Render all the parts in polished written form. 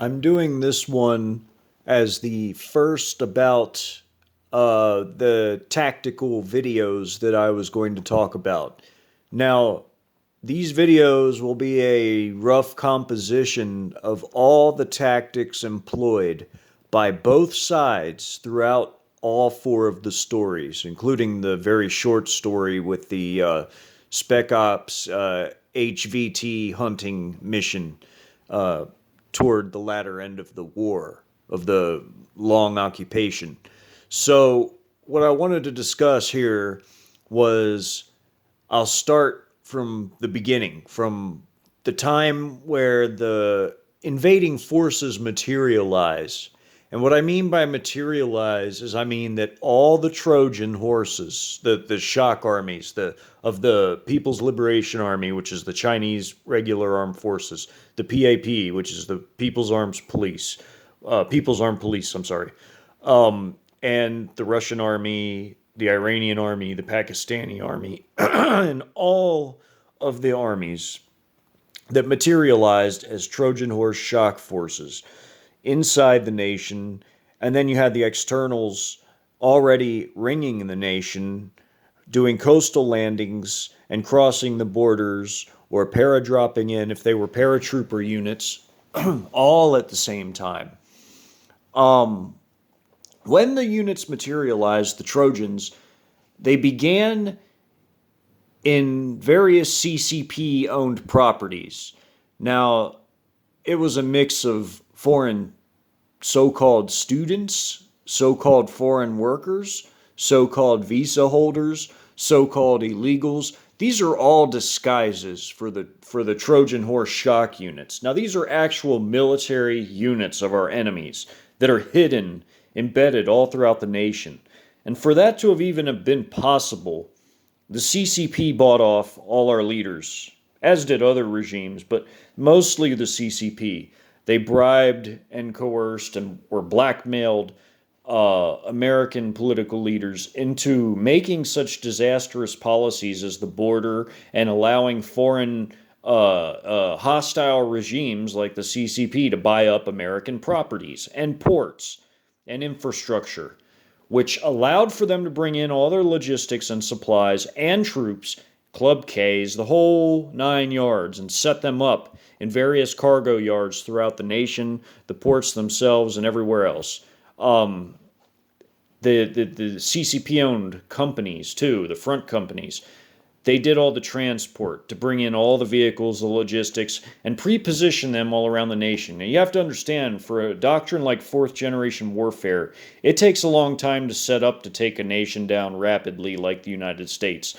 I'm doing this one as the first about the tactical videos that I was going to talk about. Now, these videos will be a rough composition of all the tactics employed by both sides throughout all four of the stories, including the very short story with the Spec Ops HVT hunting mission uh, toward the latter end of the war, of the long occupation. So, what I wanted to discuss here was I'll start from the beginning, from the time where the invading forces materialize. And what I mean by materialize is I mean that all the Trojan horses, the shock armies, of the People's Liberation Army, which is the Chinese regular armed forces, the PAP, which is the People's Armed Police, I'm sorry, and the Russian army, the Iranian army, the Pakistani army, and all of the armies that materialized as Trojan horse shock forces inside the nation. And then you had the externals already ringing in the nation, doing coastal landings and crossing the borders or paradropping in if they were paratrooper units, all at the same time. Um, when the units materialized, the Trojans, they began in various CCP owned properties. Now, it was a mix of foreign so called students, so called foreign workers, so called visa holders, so called illegals. These are all disguises for the Trojan horse shock units. Now, these are actual military units of our enemies that are hidden, embedded all throughout the nation. And for that to have even have been possible, the CCP bought off all our leaders, as did other regimes, but mostly the CCP. They bribed and coerced and were blackmailed American political leaders into making such disastrous policies as the border and allowing foreign hostile regimes like the CCP to buy up American properties and ports and infrastructure, which allowed for them to bring in all their logistics and supplies and troops, Club Ks, the whole 9 yards, and set them up in various cargo yards throughout the nation, the ports themselves, and everywhere else. Um, the CCP owned companies, too, the front companies, they did all the transport to bring in all the vehicles, the logistics, and pre-position them all around the nation. Now, you have to understand, for a doctrine like fourth generation warfare, it takes a long time to set up to take a nation down rapidly like the United States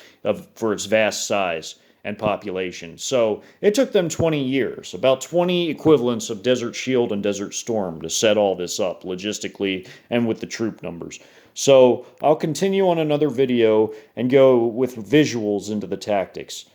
for its vast size and population. So it took them 20 years, about 20 equivalents of Desert Shield and Desert Storm to set all this up logistically and with the troop numbers. So I'll continue on another video and go with visuals into the tactics.